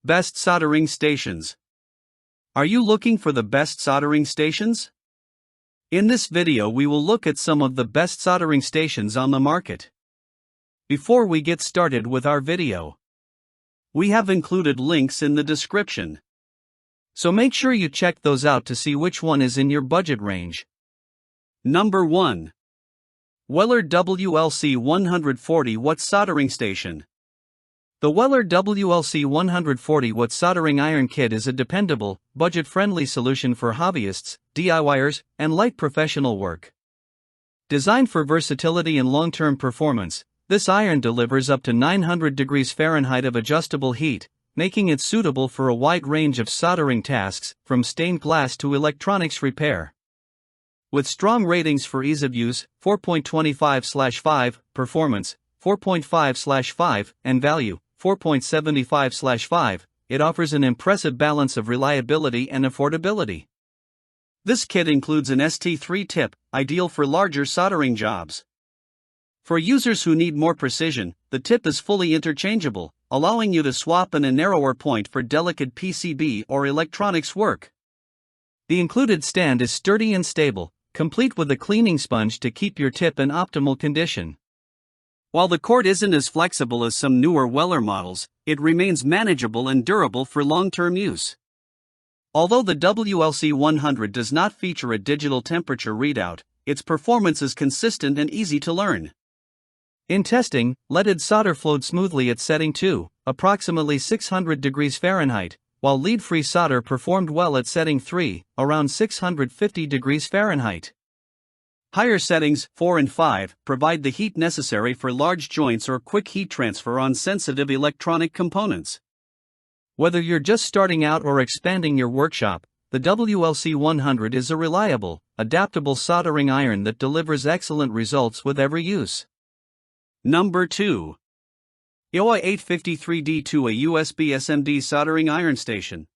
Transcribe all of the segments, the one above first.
Best soldering stations. Are you looking for the best soldering stations? In this video we will look at some of the best soldering stations on the market. Before we get started with our video, we have included links in the description, so make sure you check those out to see which one is in your budget range. Number 1. Weller WLC 140 watt soldering station. The Weller WLC 140 watt soldering iron kit is a dependable, budget-friendly solution for hobbyists, DIYers, and light professional work. Designed for versatility and long-term performance, this iron delivers up to 900 degrees Fahrenheit of adjustable heat, making it suitable for a wide range of soldering tasks, from stained glass to electronics repair. With strong ratings for ease of use, 4.25/5, performance, 4.5/5, and value, 4.75/5, it offers an impressive balance of reliability and affordability. This kit includes an ST3 tip, ideal for larger soldering jobs. For users who need more precision, the tip is fully interchangeable, allowing you to swap in a narrower point for delicate PCB or electronics work. The included stand is sturdy and stable, complete with a cleaning sponge to keep your tip in optimal condition. While the cord isn't as flexible as some newer Weller models, it remains manageable and durable for long-term use. Although the WLC 100 does not feature a digital temperature readout, its performance is consistent and easy to learn. In testing, leaded solder flowed smoothly at setting 2, approximately 600 degrees Fahrenheit, while lead-free solder performed well at setting 3, around 650 degrees Fahrenheit. Higher settings, 4 and 5, provide the heat necessary for large joints or quick heat transfer on sensitive electronic components. Whether you're just starting out or expanding your workshop, the WLC 100 is a reliable, adaptable soldering iron that delivers excellent results with every use. Number 2. Yihua 853D2, a USB SMD soldering iron station.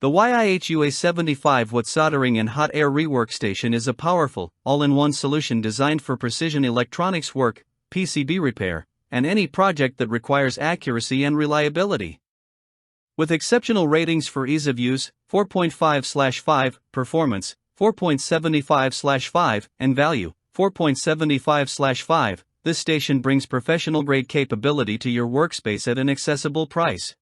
The Yihua 75 watt soldering and hot air rework station is a powerful, all-in-one solution designed for precision electronics work, PCB repair, and any project that requires accuracy and reliability. With exceptional ratings for ease of use, 4.5/5, performance, 4.75/5, and value, 4.75/5, this station brings professional-grade capability to your workspace at an accessible price.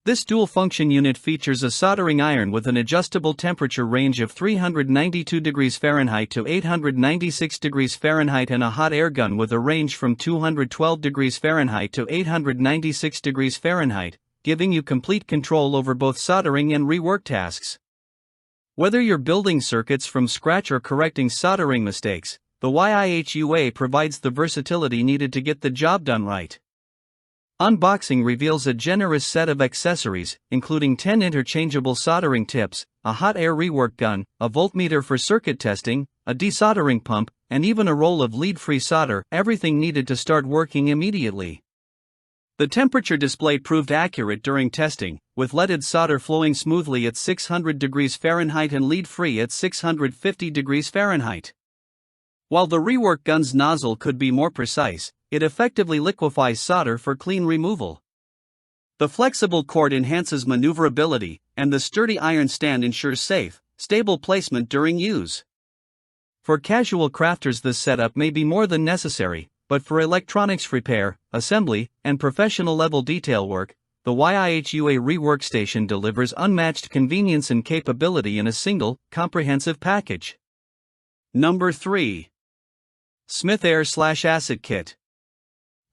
This dual-function unit features a soldering iron with an adjustable temperature range of 392 degrees Fahrenheit to 896 degrees Fahrenheit and a hot air gun with a range from 212 degrees Fahrenheit to 896 degrees Fahrenheit, giving you complete control over both soldering and rework tasks. Whether you're building circuits from scratch or correcting soldering mistakes, the Yihua provides the versatility needed to get the job done right. Unboxing reveals a generous set of accessories, including 10 interchangeable soldering tips, a hot air rework gun, a voltmeter for circuit testing, a desoldering pump, and even a roll of lead-free solder, everything needed to start working immediately. The temperature display proved accurate during testing, with leaded solder flowing smoothly at 600 degrees Fahrenheit and lead-free at 650 degrees Fahrenheit. While the rework gun's nozzle could be more precise, it effectively liquefies solder for clean removal. The flexible cord enhances maneuverability, and the sturdy iron stand ensures safe, stable placement during use. For casual crafters, this setup may be more than necessary, but for electronics repair, assembly, and professional-level detail work, the Yihua rework station delivers unmatched convenience and capability in a single, comprehensive package. Number 3. Smith Air/Acet Kit.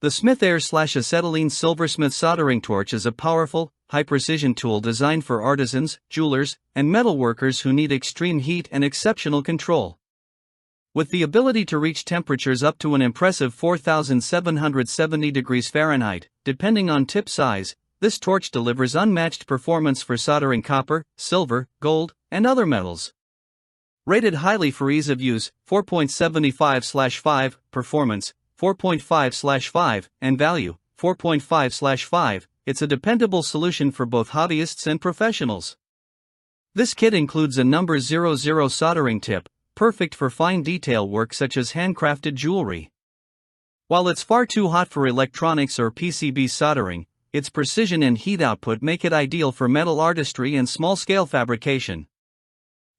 The Smith Air/Acetylene Silversmith soldering torch is a powerful, high-precision tool designed for artisans, jewelers, and metalworkers who need extreme heat and exceptional control. With the ability to reach temperatures up to an impressive 4,770 degrees Fahrenheit, depending on tip size, this torch delivers unmatched performance for soldering copper, silver, gold, and other metals. Rated highly for ease of use, 4.75/5, performance, 4.5/5, and value, 4.5/5, it's a dependable solution for both hobbyists and professionals. This kit includes a number 00 soldering tip, perfect for fine detail work such as handcrafted jewelry. While it's far too hot for electronics or PCB soldering, its precision and heat output make it ideal for metal artistry and small-scale fabrication.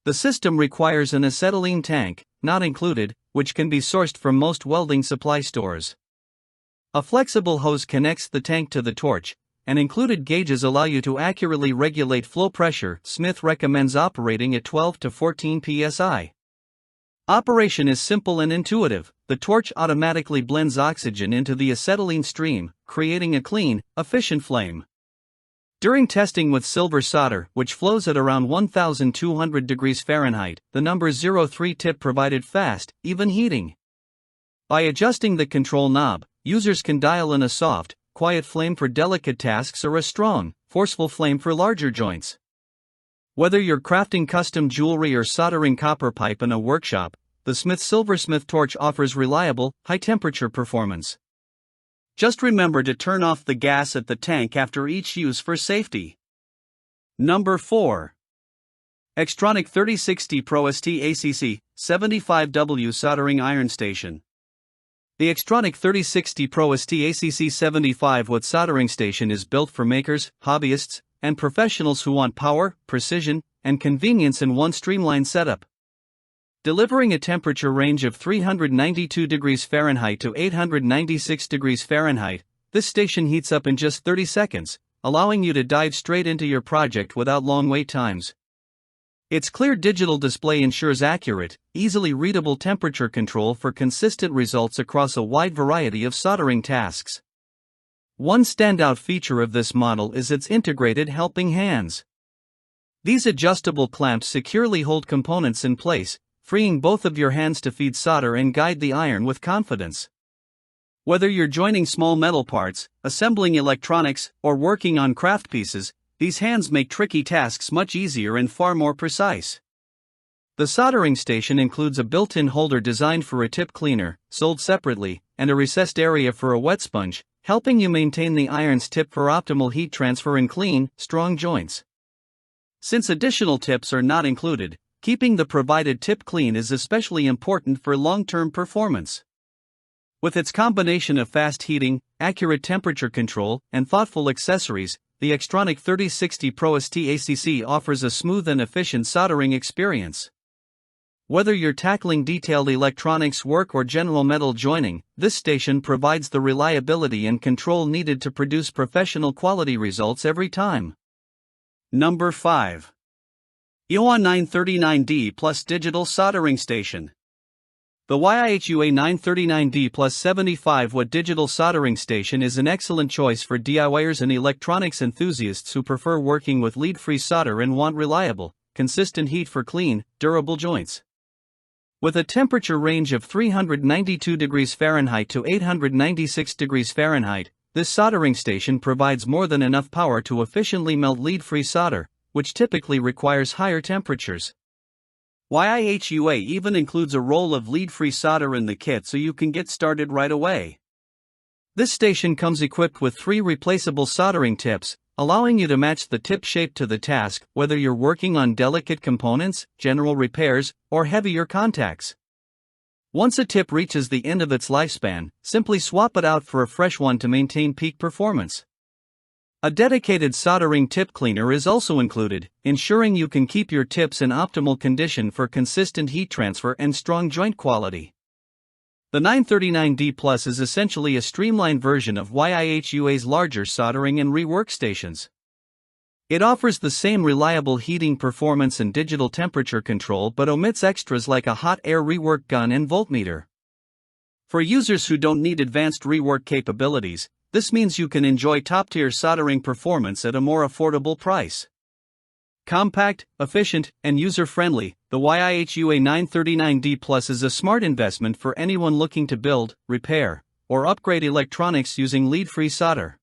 The system requires an acetylene tank, not included, which can be sourced from most welding supply stores. A flexible hose connects the tank to the torch, and included gauges allow you to accurately regulate flow pressure. Smith recommends operating at 12 to 14 psi. Operation is simple and intuitive. The torch automatically blends oxygen into the acetylene stream, creating a clean, efficient flame. During testing with silver solder, which flows at around 1200 degrees Fahrenheit, the number 03 tip provided fast, even heating. By adjusting the control knob, users can dial in a soft, quiet flame for delicate tasks or a strong, forceful flame for larger joints. Whether you're crafting custom jewelry or soldering copper pipe in a workshop, the Smith Silversmith torch offers reliable, high-temperature performance. Just remember to turn off the gas at the tank after each use for safety. Number 4. X-Tronic 3060 Pro ST ACC 75W Soldering Iron Station. The X-Tronic 3060 Pro ST ACC 75W soldering station is built for makers, hobbyists, and professionals who want power, precision, and convenience in one streamlined setup. Delivering a temperature range of 392 degrees Fahrenheit to 896 degrees Fahrenheit, this station heats up in just 30 seconds, allowing you to dive straight into your project without long wait times. Its clear digital display ensures accurate, easily readable temperature control for consistent results across a wide variety of soldering tasks. One standout feature of this model is its integrated helping hands. These adjustable clamps securely hold components in place, freeing both of your hands to feed solder and guide the iron with confidence. Whether you're joining small metal parts, assembling electronics, or working on craft pieces, these hands make tricky tasks much easier and far more precise. The soldering station includes a built-in holder designed for a tip cleaner, sold separately, and a recessed area for a wet sponge, helping you maintain the iron's tip for optimal heat transfer and clean, strong joints. Since additional tips are not included, keeping the provided tip clean is especially important for long-term performance. With its combination of fast heating, accurate temperature control, and thoughtful accessories, the X-Tronic 3060 Pro ST ACC offers a smooth and efficient soldering experience. Whether you're tackling detailed electronics work or general metal joining, this station provides the reliability and control needed to produce professional quality results every time. Number 5. Yihua 939D Plus Digital Soldering Station. The Yihua 939D Plus 75W digital soldering station is an excellent choice for DIYers and electronics enthusiasts who prefer working with lead-free solder and want reliable, consistent heat for clean, durable joints. With a temperature range of 392 degrees Fahrenheit to 896 degrees Fahrenheit, this soldering station provides more than enough power to efficiently melt lead-free solder, which typically requires higher temperatures. Yihua even includes a roll of lead-free solder in the kit so you can get started right away. This station comes equipped with 3 replaceable soldering tips, allowing you to match the tip shape to the task, whether you're working on delicate components, general repairs, or heavier contacts. Once a tip reaches the end of its lifespan, simply swap it out for a fresh one to maintain peak performance. A dedicated soldering tip cleaner is also included, ensuring you can keep your tips in optimal condition for consistent heat transfer and strong joint quality. The 939D Plus is essentially a streamlined version of Yihua's larger soldering and rework stations. It offers the same reliable heating performance and digital temperature control but omits extras like a hot air rework gun and voltmeter. For users who don't need advanced rework capabilities, this means you can enjoy top-tier soldering performance at a more affordable price. Compact, efficient, and user-friendly, the Yihua 939D Plus is a smart investment for anyone looking to build, repair, or upgrade electronics using lead-free solder.